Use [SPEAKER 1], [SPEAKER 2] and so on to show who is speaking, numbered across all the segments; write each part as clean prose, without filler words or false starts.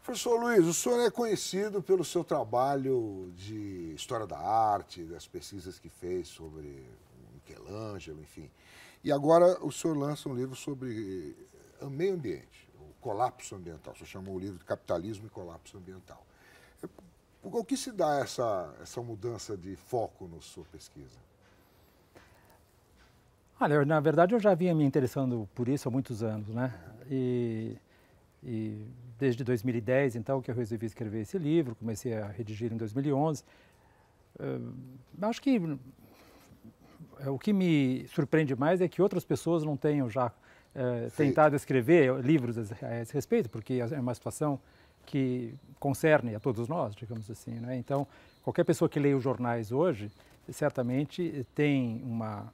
[SPEAKER 1] Professor Luiz, o senhor é conhecido pelo seu trabalho de história da arte, das pesquisas que fez sobre Michelangelo, enfim. E agora o senhor lança um livro sobre o meio ambiente, o colapso ambiental. O senhor chamou o livro de Capitalismo e Colapso Ambiental. Por que se dá essa mudança de foco na sua pesquisa?
[SPEAKER 2] Olha, na verdade eu já vinha me interessando por isso há muitos anos, né? E desde 2010, então, que eu resolvi escrever esse livro, comecei a redigir em 2011. Acho que o que me surpreende mais é que outras pessoas não tenham já tentado escrever livros a esse respeito, porque é uma situação que concerne a todos nós, digamos assim, né? Então, qualquer pessoa que leia os jornais hoje, certamente tem uma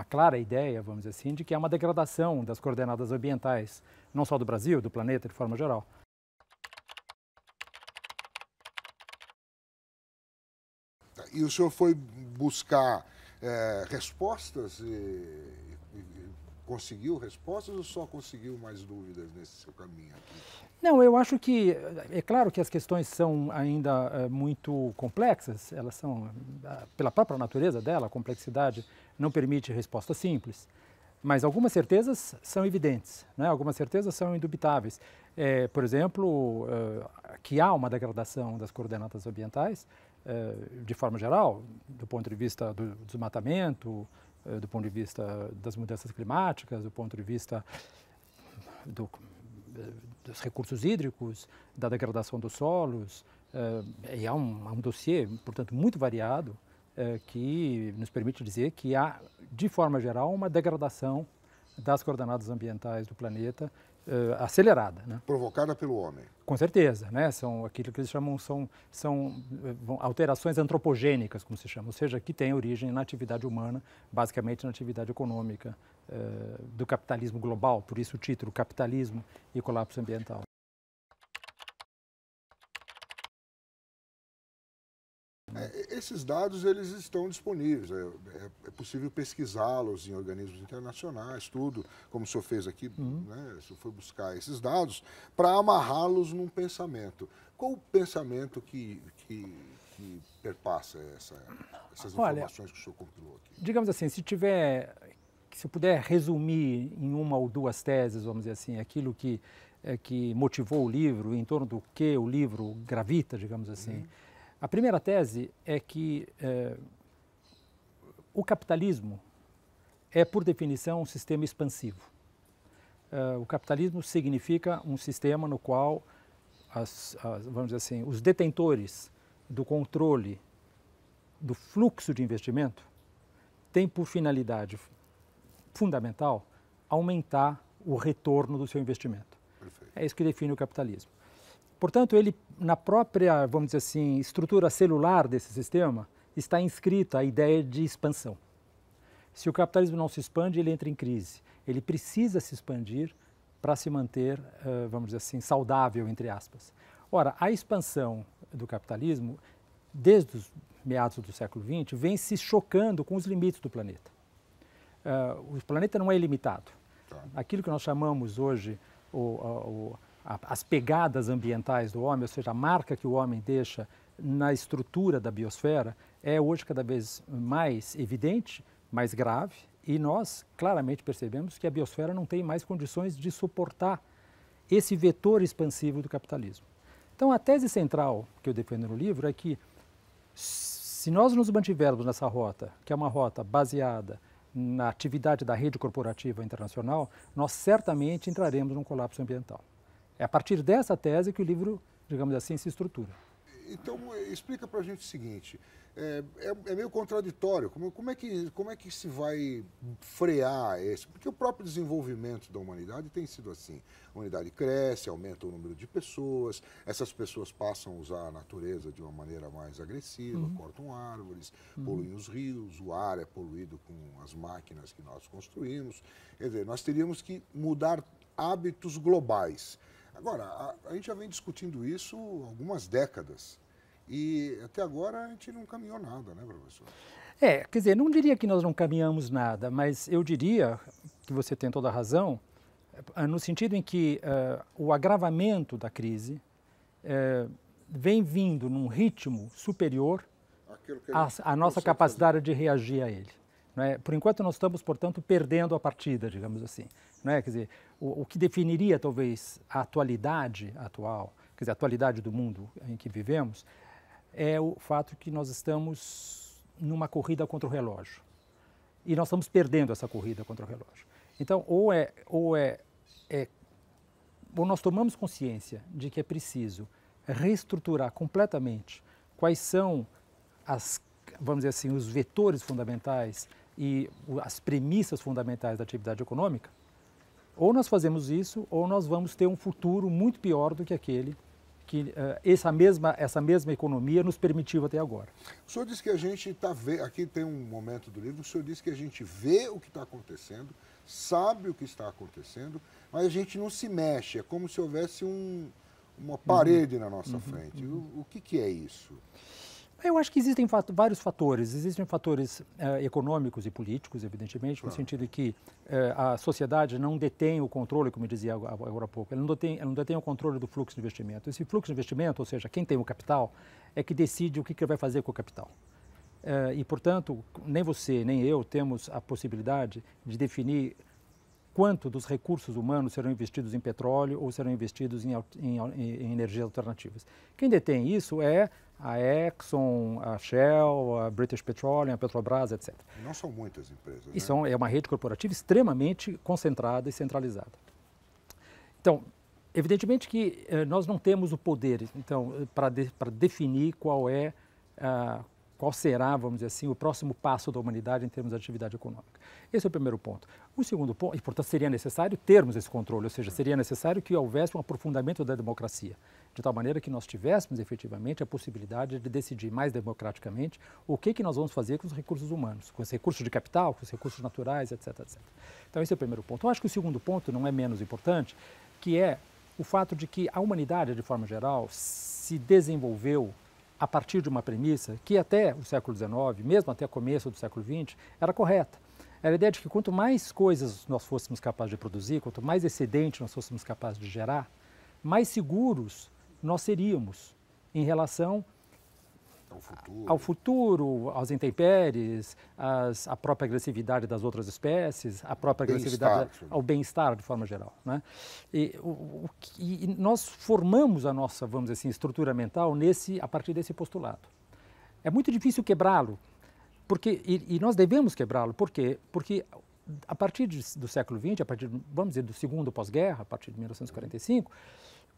[SPEAKER 2] clara ideia, vamos dizer assim, de que há uma degradação das coordenadas ambientais, não só do Brasil, do planeta de forma geral.
[SPEAKER 1] E o senhor foi buscar respostas e conseguiu respostas ou só conseguiu mais dúvidas nesse seu caminho aqui?
[SPEAKER 2] Não, eu acho que, é claro que as questões são ainda muito complexas, elas são, pela própria natureza dela, a complexidade não permite respostas simples, mas algumas certezas são evidentes, né? Algumas certezas são indubitáveis. Por exemplo, que há uma degradação das coordenadas ambientais, de forma geral, do ponto de vista do desmatamento, do ponto de vista das mudanças climáticas, do ponto de vista dos recursos hídricos, da degradação dos solos, e há um dossiê, portanto, muito variado, que nos permite dizer que há, de forma geral, uma degradação das coordenadas ambientais do planeta acelerada, né?
[SPEAKER 1] Provocada pelo homem.
[SPEAKER 2] Com certeza, né? São aquilo que eles chamam, são alterações antropogênicas, como se chama, ou seja, que têm origem na atividade humana, basicamente na atividade econômica do capitalismo global, por isso o título Capitalismo e Colapso Ambiental.
[SPEAKER 1] Esses dados eles estão disponíveis, é possível pesquisá-los em organismos internacionais, tudo, como o senhor fez aqui, né? O senhor foi buscar esses dados para amarrá-los num pensamento. Qual o pensamento que perpassa essas informações que o senhor compilou aqui?
[SPEAKER 2] Digamos assim, se eu puder resumir em uma ou duas teses, vamos dizer assim, aquilo que motivou o livro, em torno do que o livro gravita, digamos assim. A primeira tese é que o capitalismo é, por definição, um sistema expansivo. O capitalismo significa um sistema no qual, vamos dizer assim, os detentores do controle do fluxo de investimento têm por finalidade fundamental aumentar o retorno do seu investimento. Perfeito. É isso que define o capitalismo. Portanto, ele, na própria, vamos dizer assim, estrutura celular desse sistema, está inscrita a ideia de expansão. Se o capitalismo não se expande, ele entra em crise. Ele precisa se expandir para se manter, vamos dizer assim, saudável, entre aspas. Ora, a expansão do capitalismo, desde os meados do século XX, vem se chocando com os limites do planeta. O planeta não é ilimitado. Aquilo que nós chamamos hoje as pegadas ambientais do homem, ou seja, a marca que o homem deixa na estrutura da biosfera, é hoje cada vez mais evidente, mais grave, e nós claramente percebemos que a biosfera não tem mais condições de suportar esse vetor expansivo do capitalismo. Então, a tese central que eu defendo no livro é que, se nós nos mantivermos nessa rota, que é uma rota baseada na atividade da rede corporativa internacional, nós certamente entraremos num colapso ambiental. É a partir dessa tese que o livro, digamos assim, se estrutura.
[SPEAKER 1] Então, explica para a gente o seguinte, é meio contraditório, como é que se vai frear isso? Porque o próprio desenvolvimento da humanidade tem sido assim. A humanidade cresce, aumenta o número de pessoas, essas pessoas passam a usar a natureza de uma maneira mais agressiva, cortam árvores, poluem os rios, o ar é poluído com as máquinas que nós construímos. Quer dizer, nós teríamos que mudar hábitos globais. Agora, a gente já vem discutindo isso há algumas décadas e até agora a gente não caminhou nada, né, professor?
[SPEAKER 2] Quer dizer, não diria que nós não caminhamos nada, mas eu diria que você tem toda a razão no sentido em que o agravamento da crise vem vindo num ritmo superior à nossa capacidade de reagir a ele. Não é? Por enquanto, nós estamos, portanto, perdendo a partida, digamos assim. Não é? Quer dizer, o que definiria, talvez, a atualidade atual, quer dizer, a atualidade do mundo em que vivemos, é o fato que nós estamos numa corrida contra o relógio. E nós estamos perdendo essa corrida contra o relógio. Então, ou nós tomamos consciência de que é preciso reestruturar completamente quais são vamos dizer assim, os vetores fundamentais e as premissas fundamentais da atividade econômica, ou nós fazemos isso, ou nós vamos ter um futuro muito pior do que aquele que essa mesma economia nos permitiu até agora.
[SPEAKER 1] O senhor disse que a gente está vendo, aqui tem um momento do livro, o senhor disse que a gente vê o que está acontecendo, sabe o que está acontecendo, mas a gente não se mexe, é como se houvesse uma parede na nossa frente. O que é isso?
[SPEAKER 2] Eu acho que existem vários fatores. Existem fatores econômicos e políticos, evidentemente, no sentido de que a sociedade não detém o controle, como eu dizia agora há pouco, ela não detém o controle do fluxo de investimento. Esse fluxo de investimento, ou seja, quem tem o capital, é que decide o que ele vai fazer com o capital. E, portanto, nem você, nem eu temos a possibilidade de definir quanto dos recursos humanos serão investidos em petróleo ou serão investidos em energias alternativas. Quem detém isso é a Exxon, a Shell, a British Petroleum, a Petrobras, etc.
[SPEAKER 1] E não são muitas empresas, né?
[SPEAKER 2] Isso é uma rede corporativa extremamente concentrada e centralizada. Então, evidentemente que nós não temos o poder para definir qual será, vamos dizer assim, o próximo passo da humanidade em termos de atividade econômica. Esse é o primeiro ponto. O segundo ponto, e portanto seria necessário termos esse controle, ou seja, seria necessário que houvesse um aprofundamento da democracia, de tal maneira que nós tivéssemos efetivamente a possibilidade de decidir mais democraticamente o que nós vamos fazer com os recursos humanos, com os recursos de capital, com os recursos naturais, etc, etc. Então esse é o primeiro ponto. Eu acho que o segundo ponto não é menos importante, que é o fato de que a humanidade, de forma geral, se desenvolveu a partir de uma premissa que até o século XIX, mesmo até o começo do século XX, era correta. Era a ideia de que quanto mais coisas nós fôssemos capazes de produzir, quanto mais excedente nós fôssemos capazes de gerar, mais seguros nós seríamos em relação ao futuro, às intempéries, à própria agressividade das outras espécies, à própria agressividade, ao bem-estar de forma geral, né? E nós formamos a nossa, vamos dizer assim, estrutura mental a partir desse postulado. É muito difícil quebrá-lo, e nós devemos quebrá-lo. Por quê? Porque a partir do século XX, vamos dizer, do segundo pós-guerra, a partir de 1945,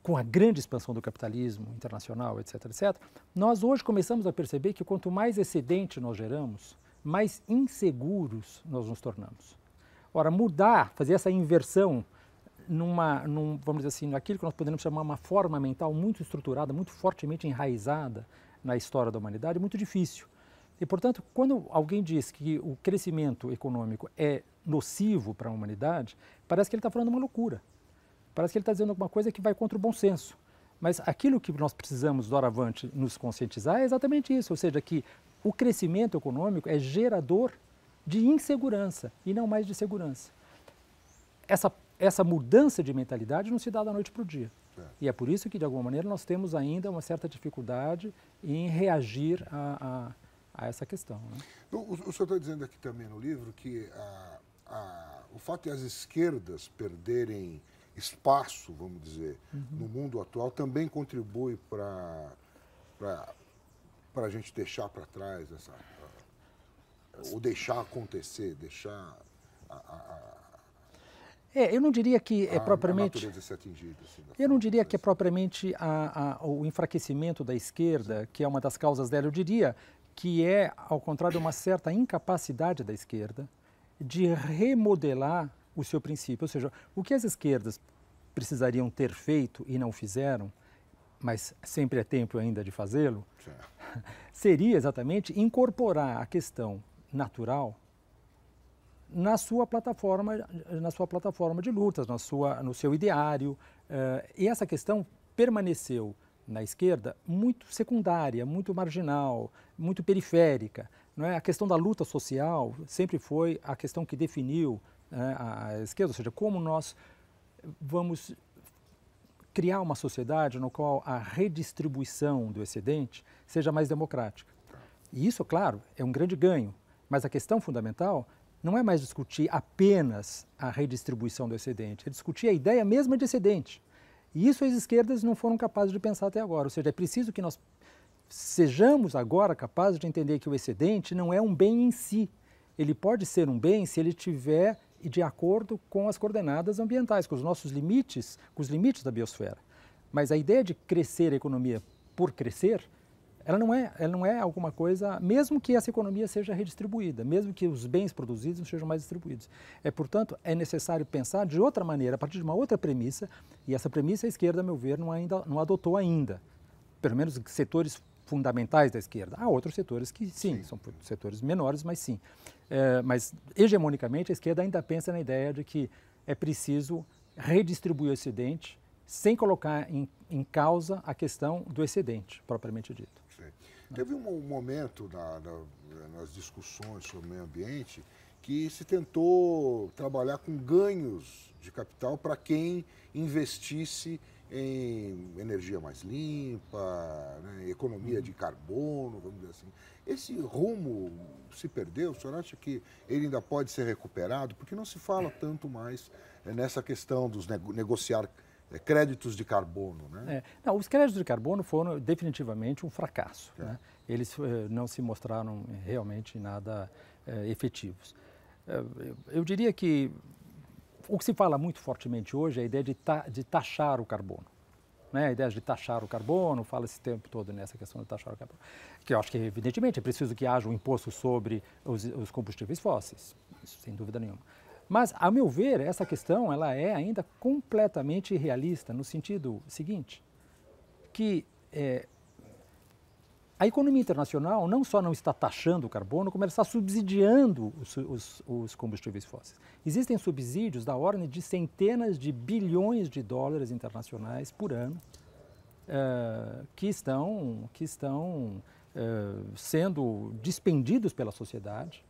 [SPEAKER 2] com a grande expansão do capitalismo internacional, etc., etc., nós hoje começamos a perceber que quanto mais excedente nós geramos, mais inseguros nós nos tornamos. Ora, fazer essa inversão vamos dizer assim, naquilo que nós podemos chamar uma forma mental muito estruturada, muito fortemente enraizada na história da humanidade, é muito difícil. E, portanto, quando alguém diz que o crescimento econômico é nocivo para a humanidade, parece que ele está falando uma loucura. Parece que ele está dizendo alguma coisa que vai contra o bom senso. Mas aquilo que nós precisamos, doravante, nos conscientizar é exatamente isso, ou seja, que o crescimento econômico é gerador de insegurança e não mais de segurança. Essa mudança de mentalidade não se dá da noite para o dia. E é por isso que, de alguma maneira, nós temos ainda uma certa dificuldade em reagir a essa questão, né?
[SPEAKER 1] O senhor está dizendo aqui também no livro que o fato de as esquerdas perderem espaço, vamos dizer, no mundo atual, também contribui para a gente deixar para trás ou deixar acontecer,
[SPEAKER 2] eu não diria que é propriamente.
[SPEAKER 1] A natureza ser atingida, assim,
[SPEAKER 2] eu não diria que é propriamente o enfraquecimento da esquerda, que é uma das causas dela. Eu diria que é, ao contrário, uma certa incapacidade da esquerda de remodelar o seu princípio. Ou seja, o que as esquerdas precisariam ter feito e não fizeram, mas sempre é tempo ainda de fazê-lo, seria exatamente incorporar a questão natural na sua plataforma de lutas, no seu ideário. E essa questão permaneceu na esquerda muito secundária, muito marginal, muito periférica, não é? A questão da luta social sempre foi a questão que definiu, né, a esquerda, ou seja, como nós vamos criar uma sociedade no qual a redistribuição do excedente seja mais democrática. E isso, claro, é um grande ganho, mas a questão fundamental não é mais discutir apenas a redistribuição do excedente, é discutir a ideia mesma de excedente. E isso as esquerdas não foram capazes de pensar até agora, ou seja, é preciso que nós sejamos agora capazes de entender que o excedente não é um bem em si. Ele pode ser um bem se ele estiver de acordo com as coordenadas ambientais, com os nossos limites, com os limites da biosfera. Mas a ideia de crescer a economia por crescer, ela não é alguma coisa, mesmo que essa economia seja redistribuída, mesmo que os bens produzidos sejam mais distribuídos. Portanto, é necessário pensar de outra maneira, a partir de uma outra premissa, e essa premissa a esquerda, a meu ver, não adotou ainda, pelo menos setores fundamentais da esquerda. Há outros setores que sim, são setores menores, mas sim. Mas, hegemonicamente, a esquerda ainda pensa na ideia de que é preciso redistribuir o excedente sem colocar em causa a questão do excedente, propriamente dito.
[SPEAKER 1] Sim. Teve um momento nas discussões sobre o meio ambiente que se tentou trabalhar com ganhos de capital para quem investisse em energia mais limpa, né, economia de carbono, vamos dizer assim. Esse rumo se perdeu? O senhor acha que ele ainda pode ser recuperado? Porque não se fala tanto mais nessa questão dos negociar créditos de carbono, né?
[SPEAKER 2] Não, os créditos de carbono foram definitivamente um fracasso, né? Eles não se mostraram realmente nada efetivos. Eu diria que o que se fala muito fortemente hoje é a ideia de taxar o carbono. Né? A ideia de taxar o carbono, fala esse tempo todo nessa questão de taxar o carbono. Que eu acho que, evidentemente, é preciso que haja um imposto sobre os combustíveis fósseis, isso sem dúvida nenhuma. Mas, a meu ver, essa questão ela é ainda completamente irrealista, no sentido seguinte, que a economia internacional não só não está taxando o carbono, como ela está subsidiando os combustíveis fósseis. Existem subsídios da ordem de centenas de bilhões de dólares internacionais por ano que estão sendo dispendidos pela sociedade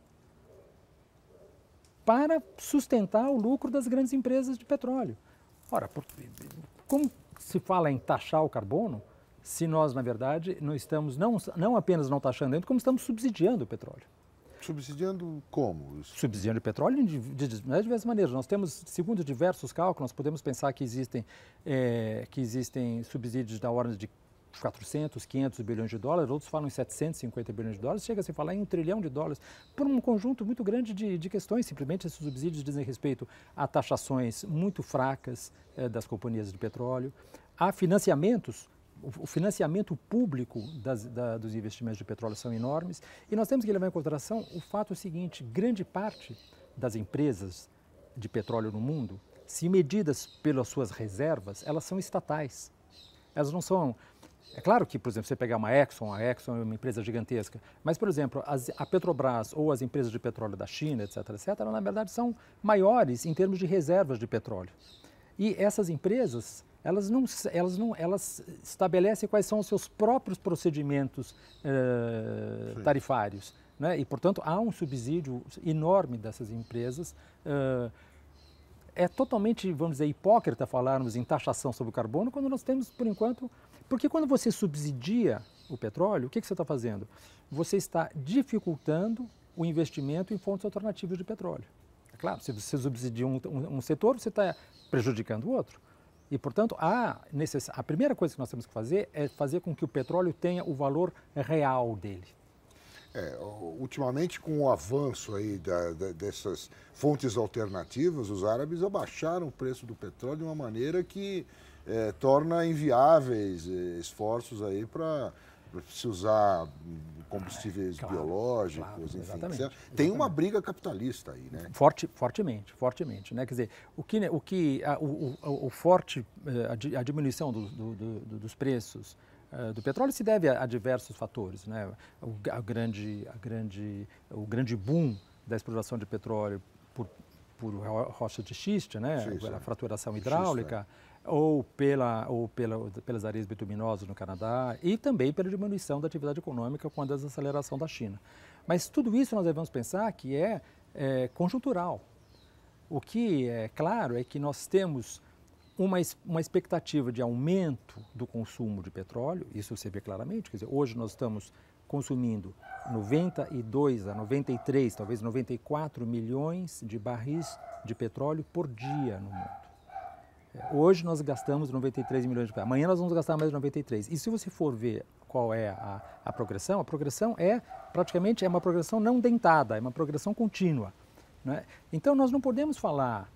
[SPEAKER 2] para sustentar o lucro das grandes empresas de petróleo. Ora, como se fala em taxar o carbono, se nós, na verdade, não estamos não apenas não taxando, como estamos subsidiando o petróleo.
[SPEAKER 1] Subsidiando como?
[SPEAKER 2] Subsidiando o petróleo de diversas maneiras. Nós temos, segundo diversos cálculos, nós podemos pensar que existem subsídios da ordem de 400, 500 bilhões de dólares, outros falam em 750 bilhões de dólares, chega a se falar em $1 trilhão, por um conjunto muito grande de questões. Simplesmente esses subsídios dizem respeito a taxações muito fracas das companhias de petróleo, a financiamentos. O financiamento público dos investimentos de petróleo são enormes e nós temos que levar em consideração o fato seguinte: grande parte das empresas de petróleo no mundo, se medidas pelas suas reservas, elas são estatais. Elas não são... É claro que, por exemplo, você pegar a Exxon é uma empresa gigantesca, mas, por exemplo, a Petrobras ou as empresas de petróleo da China, etc., elas, na verdade, são maiores em termos de reservas de petróleo. E essas empresas... Elas estabelecem quais são os seus próprios procedimentos tarifários, né? E, portanto, há um subsídio enorme dessas empresas. É totalmente, vamos dizer, hipócrita falarmos em taxação sobre o carbono quando nós temos, por enquanto... Porque quando você subsidia o petróleo, o que você está fazendo? Você está dificultando o investimento em fontes alternativas de petróleo. É claro, se você subsidia um setor, você está prejudicando o outro. E, portanto, a primeira coisa que nós temos que fazer é fazer com que o petróleo tenha o valor real dele.
[SPEAKER 1] Ultimamente, com o avanço aí dessas fontes alternativas, os árabes abaixaram o preço do petróleo de uma maneira que torna inviáveis esforços aí para se usar combustíveis biológicos, enfim.
[SPEAKER 2] Exatamente.
[SPEAKER 1] Tem uma briga capitalista aí, né?
[SPEAKER 2] Fortemente, né? Quer dizer, a diminuição dos preços do petróleo se deve a diversos fatores, né? O grande boom da exploração de petróleo por rocha de xisto, né? A fraturação hidráulica. Ou pelas areias bituminosas no Canadá e também pela diminuição da atividade econômica com a desaceleração da China. Mas tudo isso nós devemos pensar que é conjuntural. O que é claro é que nós temos uma expectativa de aumento do consumo de petróleo, isso você vê claramente, quer dizer, hoje nós estamos consumindo 92 a 93, talvez 94 milhões de barris de petróleo por dia no mundo. Hoje nós gastamos 93 milhões de barris, amanhã nós vamos gastar mais 93. E se você for ver qual é a progressão é praticamente uma progressão não dentada, é uma progressão contínua, né? Então nós não podemos falar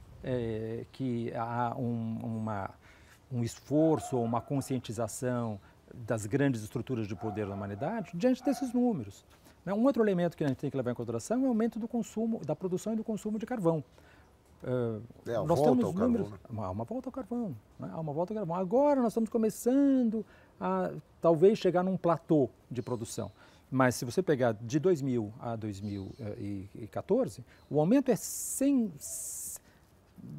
[SPEAKER 2] que há um esforço ou uma conscientização das grandes estruturas de poder da humanidade diante desses números. Um outro elemento que a gente tem que levar em consideração é o aumento do consumo, da produção e do consumo de carvão.
[SPEAKER 1] Nós temos números,
[SPEAKER 2] há uma volta ao carvão, né? Há uma volta ao carvão. Agora nós estamos começando a talvez chegar num platô de produção. Mas se você pegar de 2000 a 2014, o aumento é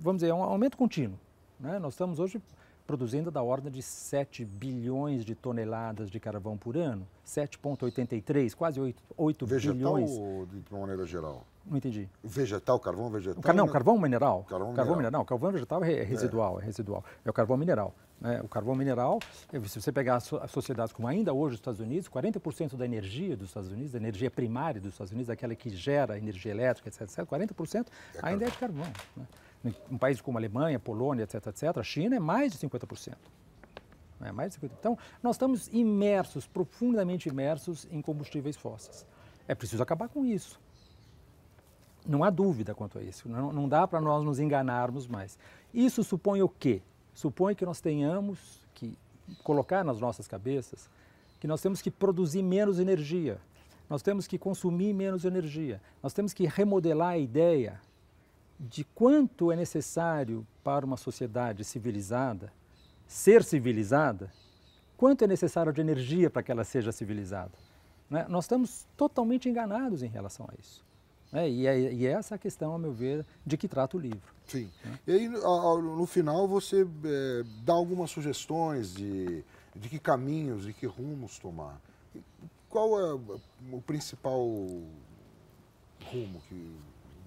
[SPEAKER 2] vamos dizer, é um aumento contínuo, né? Nós estamos hoje produzindo da ordem de 7 bilhões de toneladas de carvão por ano, 7,83, quase 8
[SPEAKER 1] vegetal
[SPEAKER 2] bilhões.
[SPEAKER 1] Vegetal ou de uma maneira geral?
[SPEAKER 2] Não entendi.
[SPEAKER 1] Vegetal, carvão vegetal?
[SPEAKER 2] Carvão mineral.
[SPEAKER 1] Carvão mineral.
[SPEAKER 2] Carvão vegetal é residual, é residual. É o carvão mineral, né? O carvão mineral, se você pegar as sociedades como ainda hoje os Estados Unidos, 40% da energia dos Estados Unidos, da energia primária dos Estados Unidos, aquela que gera energia elétrica, etc., 40% ainda é de carvão, né? Um país como a Alemanha, Polônia, etc., a China é mais de 50%. É mais de 50%. Então, nós estamos imersos, profundamente imersos em combustíveis fósseis. É preciso acabar com isso. Não há dúvida quanto a isso. Não dá para nós nos enganarmos mais. Isso supõe o quê? Supõe que nós tenhamos que colocar nas nossas cabeças que nós temos que produzir menos energia, nós temos que consumir menos energia, nós temos que remodelar a ideia de quanto é necessário para uma sociedade civilizada ser civilizada, quanto é necessário de energia para que ela seja civilizada, né? Nós estamos totalmente enganados em relação a isso, né? E é essa a questão, a meu ver, de que trata o livro.
[SPEAKER 1] Sim. Né? E aí, no final, você dá algumas sugestões de que caminhos e que rumos tomar. Qual é o principal rumo que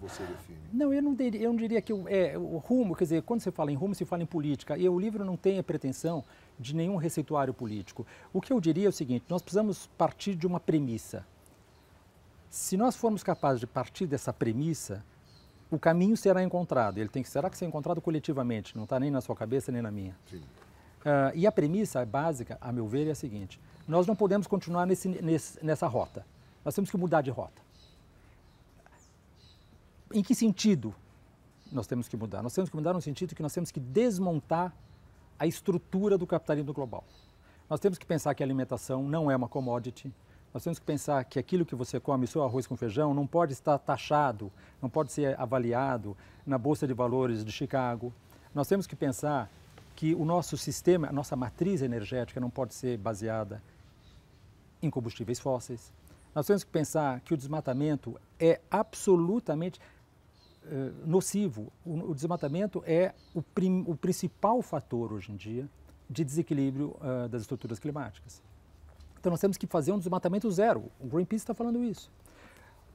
[SPEAKER 1] você define?
[SPEAKER 2] Não, eu não diria que o rumo, quer dizer, quando você fala em rumo, se fala em política, e o livro não tem a pretensão de nenhum receituário político. O que eu diria é o seguinte: nós precisamos partir de uma premissa. Se nós formos capazes de partir dessa premissa, o caminho será encontrado. Ele terá que ser encontrado coletivamente, não está nem na sua cabeça nem na minha.
[SPEAKER 1] Sim.
[SPEAKER 2] E a premissa básica, a meu ver, é a seguinte: nós não podemos continuar nessa rota. Nós temos que mudar de rota. Em que sentido nós temos que mudar? Nós temos que mudar no sentido que nós temos que desmontar a estrutura do capitalismo global. Nós temos que pensar que a alimentação não é uma commodity. Nós temos que pensar que aquilo que você come, seu arroz com feijão, não pode estar taxado, não pode ser avaliado na Bolsa de Valores de Chicago. Nós temos que pensar que o nosso sistema, a nossa matriz energética não pode ser baseada em combustíveis fósseis. Nós temos que pensar que o desmatamento é absolutamente nocivo. O desmatamento é o principal fator hoje em dia de desequilíbrio das estruturas climáticas. Então nós temos que fazer um desmatamento zero. O Greenpeace está falando isso.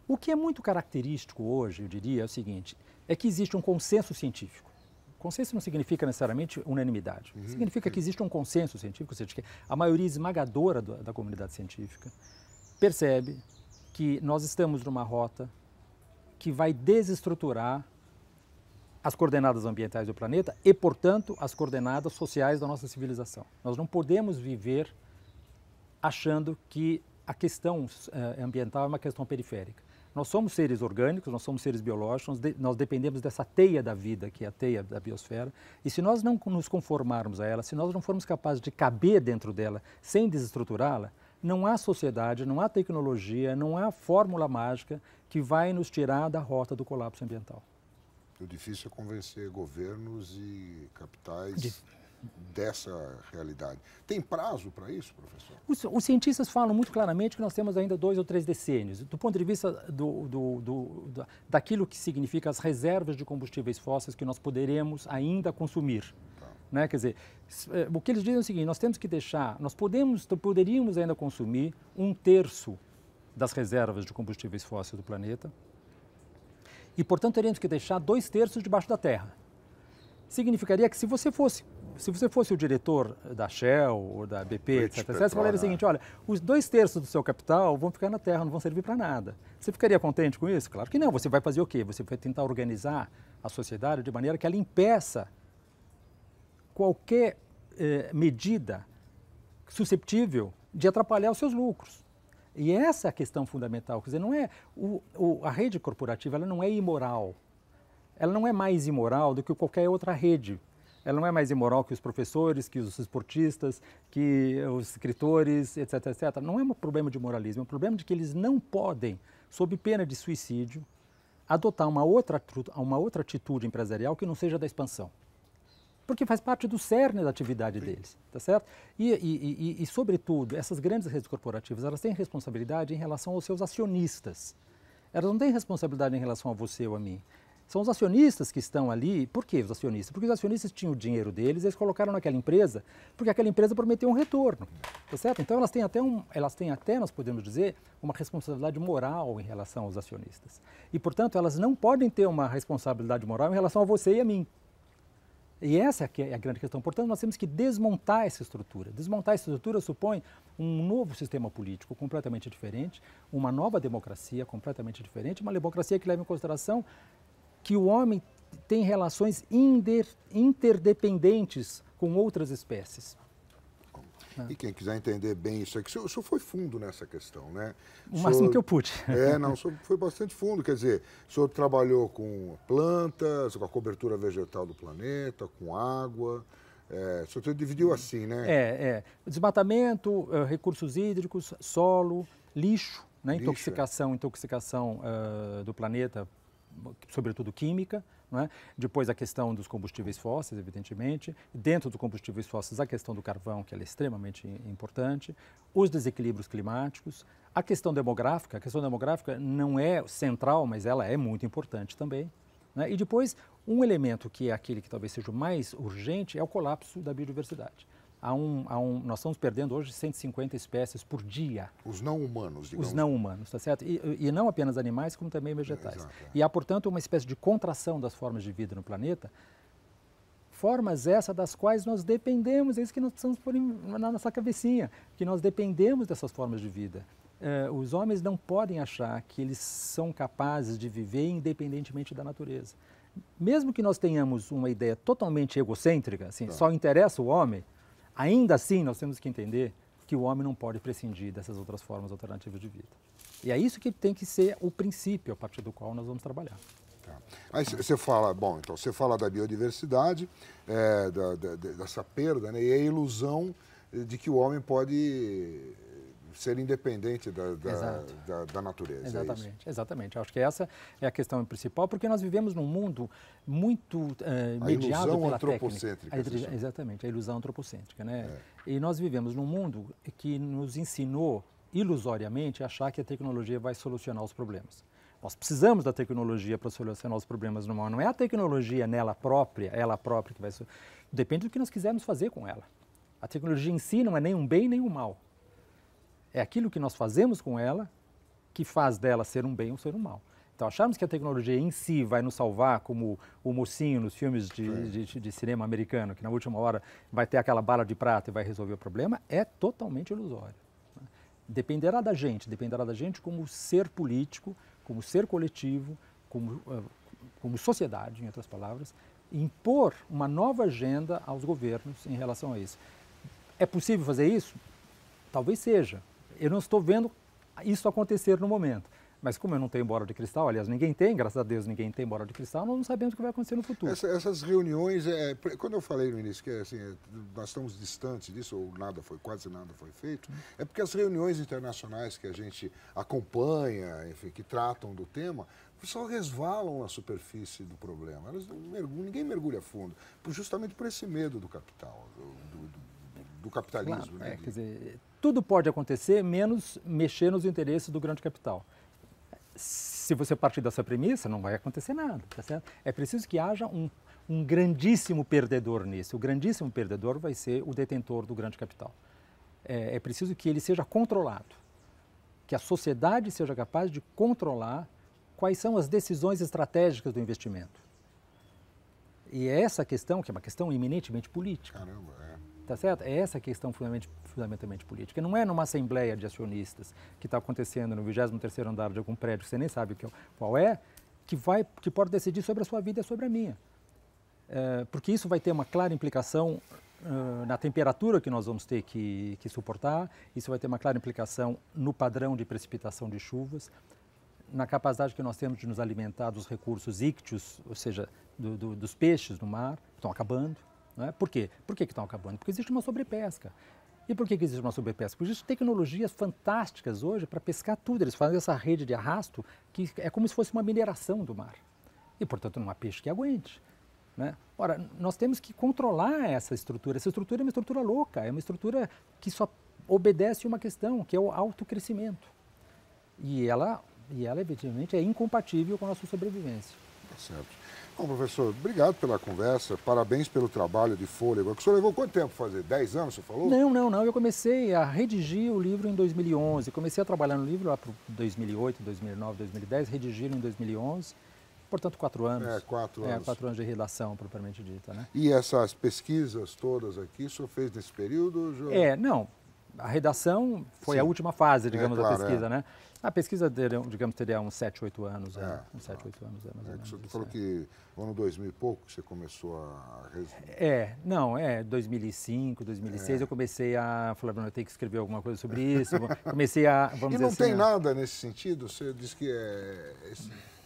[SPEAKER 2] O que é muito característico hoje, eu diria, é o seguinte: é que existe um consenso científico. Consenso não significa necessariamente unanimidade. Significa que existe um consenso científico, ou seja, que a maioria esmagadora da comunidade científica percebe que nós estamos numa rota que vai desestruturar as coordenadas ambientais do planeta e, portanto, as coordenadas sociais da nossa civilização. Nós não podemos viver achando que a questão ambiental é uma questão periférica. Nós somos seres orgânicos, nós somos seres biológicos, nós dependemos dessa teia da vida, que é a teia da biosfera, e se nós não nos conformarmos a ela, se nós não formos capazes de caber dentro dela sem desestruturá-la, não há sociedade, não há tecnologia, não há fórmula mágica que vai nos tirar da rota do colapso ambiental.
[SPEAKER 1] O difícil é convencer governos e capitais dessa realidade. Tem prazo para isso, professor?
[SPEAKER 2] Os cientistas falam muito claramente que nós temos ainda 2 ou 3 decênios. Do ponto de vista daquilo que significa as reservas de combustíveis fósseis que nós poderemos ainda consumir. Né? Quer dizer, o que eles dizem é o seguinte: nós temos que deixar, poderíamos ainda consumir 1/3 das reservas de combustíveis fósseis do planeta e, portanto, teríamos que deixar 2/3 debaixo da terra. significaria que se você fosse o diretor da Shell ou da BP, etc., você falaria o seguinte, olha, os 2/3 do seu capital vão ficar na terra, não vão servir para nada. Você ficaria contente com isso? Claro que não. Você vai fazer o quê? Você vai tentar organizar a sociedade de maneira que ela impeça qualquer medida susceptível de atrapalhar os seus lucros. E essa é a questão fundamental. Quer dizer, não é a rede corporativa, ela não é imoral. Ela não é mais imoral do que qualquer outra rede. Ela não é mais imoral que os professores, que os esportistas, que os escritores, etc, etc. Não é um problema de moralismo, é um problema de que eles não podem, sob pena de suicídio, adotar uma outra atitude empresarial que não seja da expansão. Porque faz parte do cerne da atividade deles, tá certo? E, sobretudo, essas grandes redes corporativas, elas têm responsabilidade em relação aos seus acionistas. Elas não têm responsabilidade em relação a você ou a mim. São os acionistas que estão ali. Por que os acionistas? Porque os acionistas tinham o dinheiro deles, eles colocaram naquela empresa, porque aquela empresa prometeu um retorno, tá certo? Então elas têm até, nós podemos dizer, uma responsabilidade moral em relação aos acionistas. E, portanto, elas não podem ter uma responsabilidade moral em relação a você e a mim. E essa é a grande questão. Portanto, nós temos que desmontar essa estrutura. Desmontar essa estrutura supõe um novo sistema político completamente diferente, uma nova democracia completamente diferente, uma democracia que leva em consideração que o homem tem relações interdependentes com outras espécies.
[SPEAKER 1] E quem quiser entender bem isso aqui, o senhor foi fundo nessa questão, né?
[SPEAKER 2] O máximo que eu pude.
[SPEAKER 1] Não, o senhor foi bastante fundo, quer dizer, o senhor trabalhou com plantas, com a cobertura vegetal do planeta, com água, o senhor dividiu assim, né?
[SPEAKER 2] Desmatamento, recursos hídricos, solo, lixo, né? Intoxicação do planeta, sobretudo química, não é? Depois a questão dos combustíveis fósseis, evidentemente, dentro dos combustíveis fósseis a questão do carvão, que ela é extremamente importante, os desequilíbrios climáticos, a questão demográfica não é central, mas ela é muito importante também, né? E depois um elemento que é aquele que talvez seja o mais urgente é o colapso da biodiversidade. Nós estamos perdendo hoje 150 espécies por dia.
[SPEAKER 1] Os não humanos, digamos.
[SPEAKER 2] Os não humanos, tá certo? E não apenas animais, como também vegetais.
[SPEAKER 1] Exato.
[SPEAKER 2] E há, portanto, uma espécie de contração das formas de vida no planeta, formas essas das quais nós dependemos, é isso que nós precisamos pôr na nossa cabecinha, que nós dependemos dessas formas de vida. Os homens não podem achar que eles são capazes de viver independentemente da natureza. Mesmo que nós tenhamos uma ideia totalmente egocêntrica, assim, só interessa o homem, ainda assim, nós temos que entender que o homem não pode prescindir dessas outras formas alternativas de vida. E é isso que tem que ser o princípio a partir do qual nós vamos trabalhar.
[SPEAKER 1] Tá. Aí você fala, então você fala da biodiversidade, dessa perda, né, e a ilusão de que o homem pode ser independente da natureza.
[SPEAKER 2] Exatamente. Acho que essa é a questão principal, porque nós vivemos num mundo muito mediado pela técnica. Exatamente, a ilusão antropocêntrica, né? E nós vivemos num mundo que nos ensinou ilusoriamente a achar que a tecnologia vai solucionar os problemas. Nós precisamos da tecnologia para solucionar os problemas no mundo. Não é a tecnologia ela própria que vai solucionar. Depende do que nós quisermos fazer com ela. A tecnologia em si não é nem um bem nem um mal. É aquilo que nós fazemos com ela que faz dela ser um bem ou ser um mal. Então, acharmos que a tecnologia em si vai nos salvar, como o mocinho nos filmes de cinema americano, que na última hora vai ter aquela bala de prata e vai resolver o problema, é totalmente ilusório. Dependerá da gente como ser político, como ser coletivo, como sociedade, em outras palavras, impor uma nova agenda aos governos em relação a isso. É possível fazer isso? Talvez seja. Eu não estou vendo isso acontecer no momento. Mas como eu não tenho bola de cristal, aliás, ninguém tem, graças a Deus ninguém tem bola de cristal, nós não sabemos o que vai acontecer no futuro.
[SPEAKER 1] Essas reuniões, quando eu falei no início que assim, nós estamos distantes disso, ou quase nada foi feito, é porque as reuniões internacionais que a gente acompanha, enfim, que tratam do tema, só resvalam na superfície do problema. Ninguém mergulha a fundo, justamente por esse medo do capital, do capitalismo.
[SPEAKER 2] Claro,
[SPEAKER 1] né?
[SPEAKER 2] Quer dizer, tudo pode acontecer, menos mexer nos interesses do grande capital. Se você partir dessa premissa, não vai acontecer nada, tá certo? É preciso que haja um grandíssimo perdedor nisso. O grandíssimo perdedor vai ser o detentor do grande capital. É preciso que ele seja controlado, que a sociedade seja capaz de controlar quais são as decisões estratégicas do investimento. E é essa questão, que é uma questão eminentemente política.
[SPEAKER 1] Caramba,
[SPEAKER 2] Tá certo? É essa questão fundamentalmente política. Não é numa assembleia de acionistas que está acontecendo no 23º andar de algum prédio, que você nem sabe qual é, que pode decidir sobre a sua vida e sobre a minha. Porque isso vai ter uma clara implicação na temperatura que nós vamos ter que suportar, isso vai ter uma clara implicação no padrão de precipitação de chuvas, na capacidade que nós temos de nos alimentar dos recursos ícteos, ou seja, dos peixes no mar, que estão acabando. Não é? Por quê? Por que estão acabando? Porque existe uma sobrepesca. E por que existe uma sobrepesca? Porque existem tecnologias fantásticas hoje para pescar tudo. Eles fazem essa rede de arrasto que é como se fosse uma mineração do mar. E, portanto, não há peixe que aguente. Né? Ora, nós temos que controlar essa estrutura. Essa estrutura é uma estrutura louca, é uma estrutura que só obedece uma questão, que é o autocrescimento. E ela evidentemente, é incompatível com a nossa sobrevivência.
[SPEAKER 1] Tá certo. Bom, professor, obrigado pela conversa, parabéns pelo trabalho de fôlego. O senhor levou quanto tempo para fazer? 10 anos, você falou?
[SPEAKER 2] Não. Eu comecei a redigir o livro em 2011. Comecei a trabalhar no livro lá para 2008, 2009, 2010, redigi-lo em 2011. Portanto, 4 anos.
[SPEAKER 1] 4 anos.
[SPEAKER 2] 4 anos de redação, propriamente dita, né?
[SPEAKER 1] E essas pesquisas todas aqui, o senhor fez nesse período?
[SPEAKER 2] Não. A redação foi a última fase, digamos, da pesquisa, né? A pesquisa, digamos, teria uns 7, 8 anos. Uns 7, 8 anos, mais ou menos.
[SPEAKER 1] Você falou que no ano 2000 e pouco que você começou a...
[SPEAKER 2] 2005, 2006, eu comecei a falar, eu tenho que escrever alguma coisa sobre isso. Comecei a, vamos dizer
[SPEAKER 1] não
[SPEAKER 2] assim...
[SPEAKER 1] tem nada nesse sentido? Você diz que é...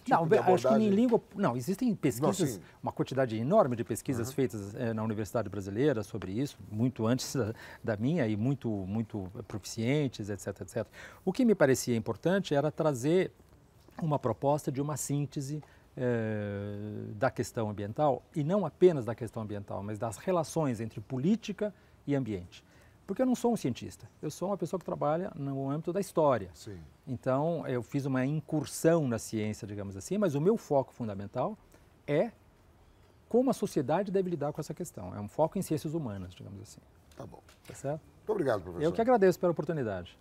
[SPEAKER 2] Não, acho que em língua... Não, existem pesquisas, uma quantidade enorme de pesquisas feitas na Universidade Brasileira sobre isso, muito antes da minha e muito proficientes, etc. O que me parecia importante era trazer uma proposta de uma síntese da questão ambiental, e não apenas da questão ambiental, mas das relações entre política e ambiente. Porque eu não sou um cientista, eu sou uma pessoa que trabalha no âmbito da história.
[SPEAKER 1] Sim.
[SPEAKER 2] Então, eu fiz uma incursão na ciência, digamos assim, mas o meu foco fundamental é como a sociedade deve lidar com essa questão. É um foco em ciências humanas, digamos assim.
[SPEAKER 1] Tá bom.
[SPEAKER 2] Tá certo?
[SPEAKER 1] Muito obrigado, professor.
[SPEAKER 2] Eu que agradeço pela oportunidade.